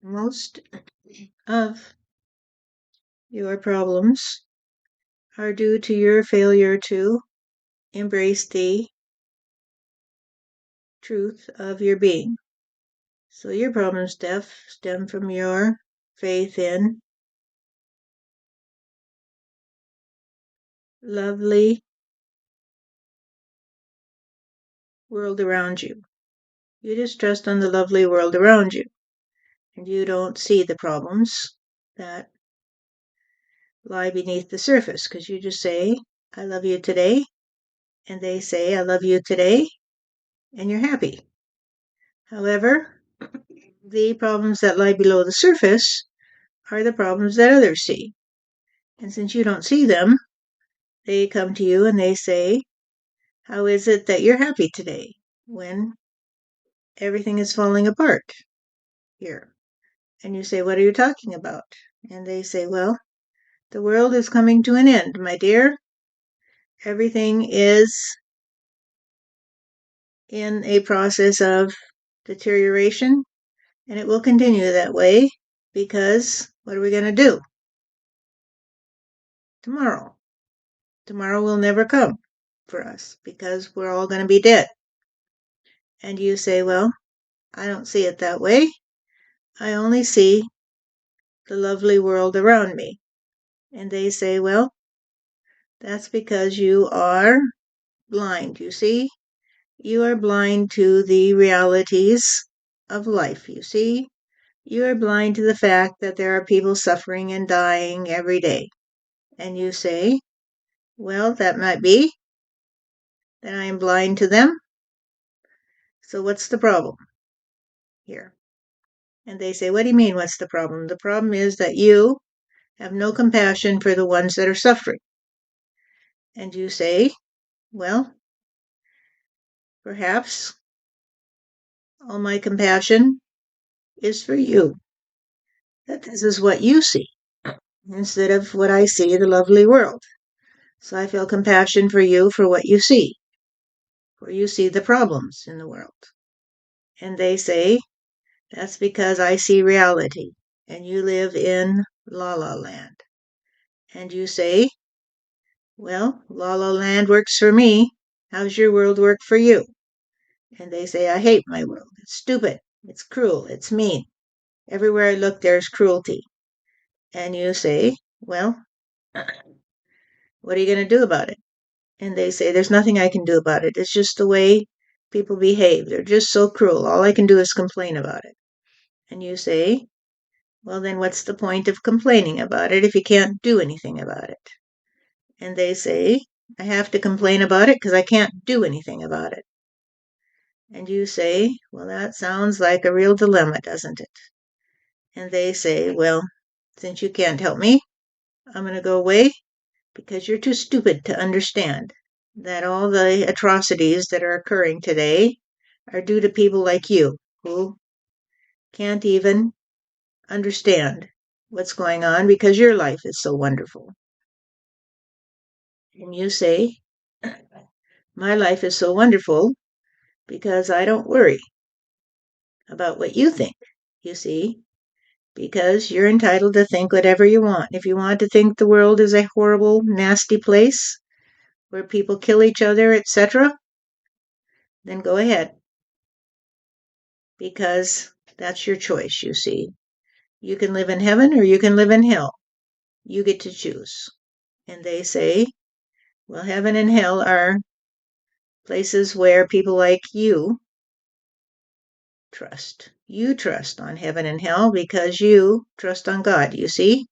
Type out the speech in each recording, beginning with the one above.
Most of your problems are due to your failure to embrace the truth of your being. So your problems stem from your faith in lovely world around you. You just trust on the lovely world around you, and you don't see the problems that lie beneath the surface, because you just say, I love you today, and they say, I love you today, and you're happy. However, the problems that lie below the surface are the problems that others see. And since you don't see them, they come to you and they say, how is it that you're happy today when everything is falling apart here? And you say, what are you talking about? And they say, well, the world is coming to an end, my dear. Everything is in a process of deterioration, and it will continue that way because what are we going to do tomorrow? Tomorrow will never come for us because we're all going to be dead. And you say, well, I don't see it that way. I only see the lovely world around me. And they say, well, that's because you are blind, you see. You are blind to the realities of life, you see. You are blind to the fact that there are people suffering and dying every day. And you say, well, that might be that I am blind to them. So what's the problem here? And they say, what do you mean, what's the problem? The problem is that you have no compassion for the ones that are suffering. And you say, well, perhaps all my compassion is for you. That this is what you see instead of what I see, the lovely world. So I feel compassion for you for what you see, for you see the problems in the world. And they say, that's because I see reality and you live in La La Land. And you say, well, La La Land works for me. How's your world work for you? And they say, I hate my world. It's stupid. It's cruel. It's mean. Everywhere I look, there's cruelty. And you say, well, what are you going to do about it? And they say, there's nothing I can do about it. It's just the way people behave. They're just so cruel. All I can do is complain about it. And you say, well, then what's the point of complaining about it if you can't do anything about it? And they say, I have to complain about it because I can't do anything about it. And you say, well, that sounds like a real dilemma, doesn't it? And they say, well, since you can't help me, I'm going to go away because you're too stupid to understand that all the atrocities that are occurring today are due to people like you who can't even understand what's going on because your life is so wonderful. And you say, my life is so wonderful because I don't worry about what you think, you see, because you're entitled to think whatever you want. If you want to think the world is a horrible, nasty place where people kill each other, etc., then go ahead, because that's your choice, you see. You can live in heaven or you can live in hell. You get to choose. And they say, well, heaven and hell are places where people like you trust. You trust on heaven and hell because you trust on God, you see?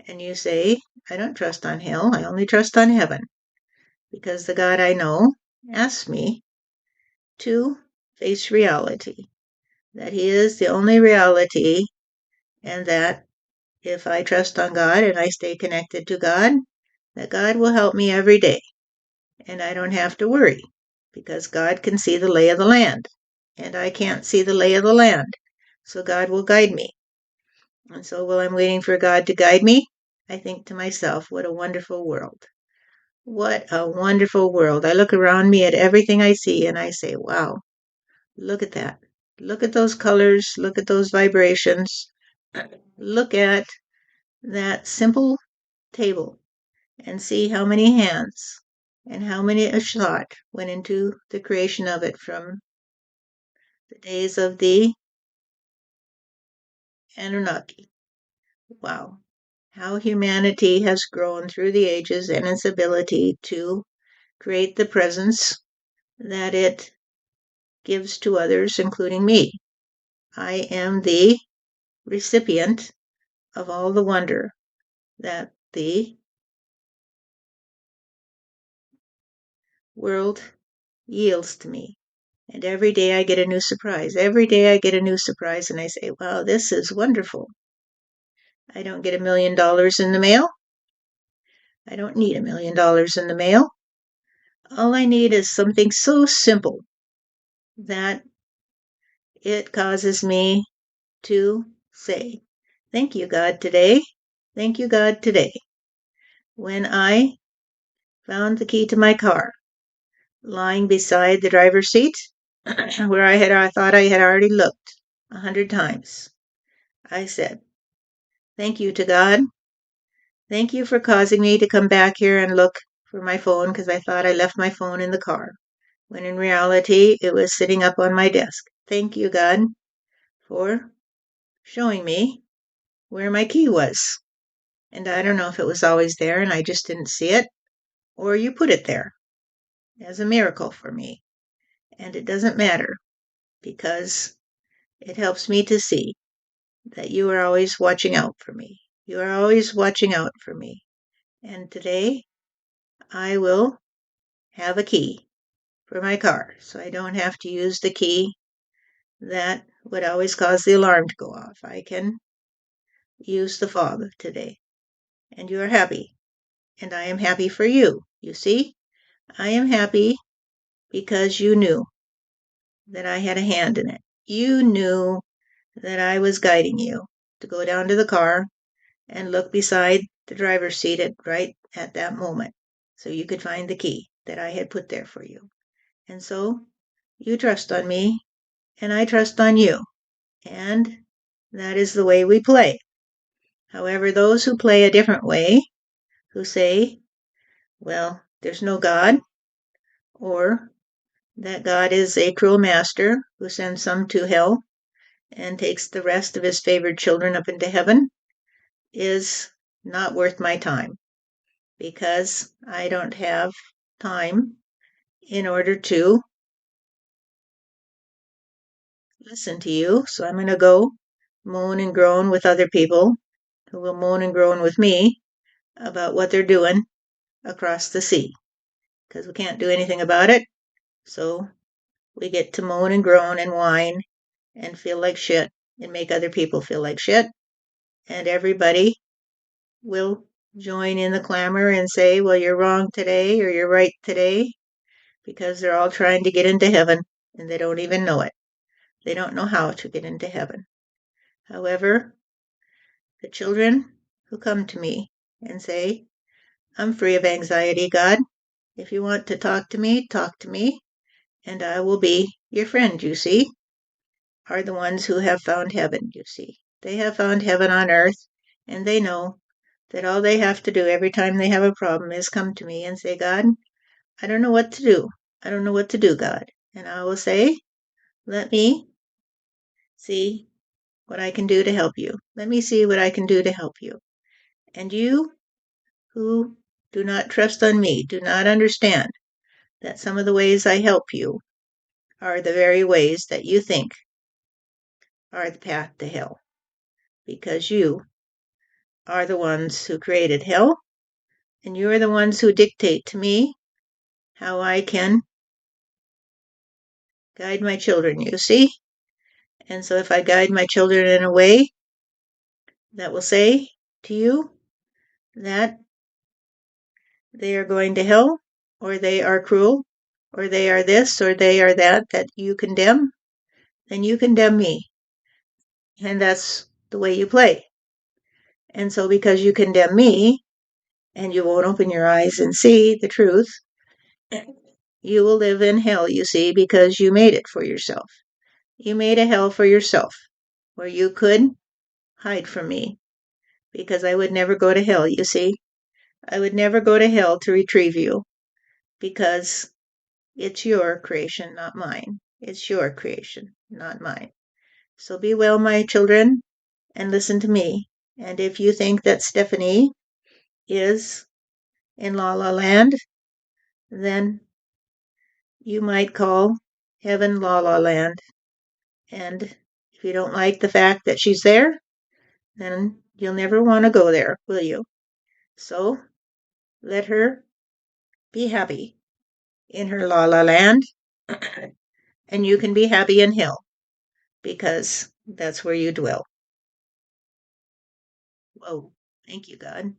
And you say, I don't trust on hell, I only trust on heaven. Because the God I know asked me to face reality. That He is the only reality, and that if I trust on God and I stay connected to God, that God will help me every day. And I don't have to worry because God can see the lay of the land. And I can't see the lay of the land. So God will guide me. And so while I'm waiting for God to guide me, I think to myself, what a wonderful world. What a wonderful world. I look around me at everything I see and I say, wow, look at that. Look at those colors, look at those vibrations, look at that simple table and see how many hands and how many a thought went into the creation of it from the days of the Anunnaki. Wow. How humanity has grown through the ages and its ability to create the presence that it gives to others, including me. I am the recipient of all the wonder that the world yields to me. And every day I get a new surprise. Every day I get a new surprise, and I say, wow, this is wonderful. I don't get $1,000,000 in the mail. I don't need $1,000,000 in the mail. All I need is something so simple that it causes me to say, thank you, God, today. Thank you, God, today. When I found the key to my car lying beside the driver's seat, where I thought I had already looked 100 times, I said, thank you to God. Thank you for causing me to come back here and look for my phone because I thought I left my phone in the car, when in reality it was sitting up on my desk. Thank you, God, for showing me where my key was. And I don't know if it was always there and I just didn't see it, or you put it there as a miracle for me. And it doesn't matter because it helps me to see that you are always watching out for me. You are always watching out for me. And today I will have a key for my car so I don't have to use the key that would always cause the alarm to go off. I can use the fob today. And you are happy. And I am happy for you. You see? I am happy because you knew that I had a hand in it. You knew that I was guiding you to go down to the car and look beside the driver's seat right at that moment so you could find the key that I had put there for you. And so you trust on me and I trust on you. And that is the way we play. However, those who play a different way, who say, well, there's no God, or that God is a cruel master who sends some to hell and takes the rest of his favored children up into heaven, is not worth my time, because I don't have time in order to listen to you. So I'm going to go moan and groan with other people who will moan and groan with me about what they're doing across the sea, because we can't do anything about it. So we get to moan and groan and whine and feel like shit and make other people feel like shit. And everybody will join in the clamor and say, well, you're wrong today or you're right today, because they're all trying to get into heaven and they don't even know it. They don't know how to get into heaven. However, the children who come to me and say, I'm free of anxiety, God. If you want to talk to me, and I will be your friend, you see, are the ones who have found heaven, you see. They have found heaven on earth, and they know that all they have to do every time they have a problem is come to me and say, God, I don't know what to do. I don't know what to do, God. And I will say, let me see what I can do to help you. Let me see what I can do to help you. And you who do not trust on me, do not understand that some of the ways I help you are the very ways that you think are the path to hell, because you are the ones who created hell, and you are the ones who dictate to me how I can guide my children, you see? And so if I guide my children in a way that will say to you that they are going to hell, or they are cruel, or they are this, or they are that you condemn, then you condemn me. And that's the way you play. And so because you condemn me, and you won't open your eyes and see the truth, you will live in hell, you see, because you made it for yourself. You made a hell for yourself where you could hide from me because I would never go to hell, you see. I would never go to hell to retrieve you because it's your creation, not mine. It's your creation, not mine. So be well, my children, and listen to me. And if you think that Stephanie is in La La Land, then you might call heaven La La Land. And if you don't like the fact that she's there, then you'll never want to go there, will you? So let her be happy in her La La Land, and you can be happy in hell because that's where you dwell. Whoa, thank you, God.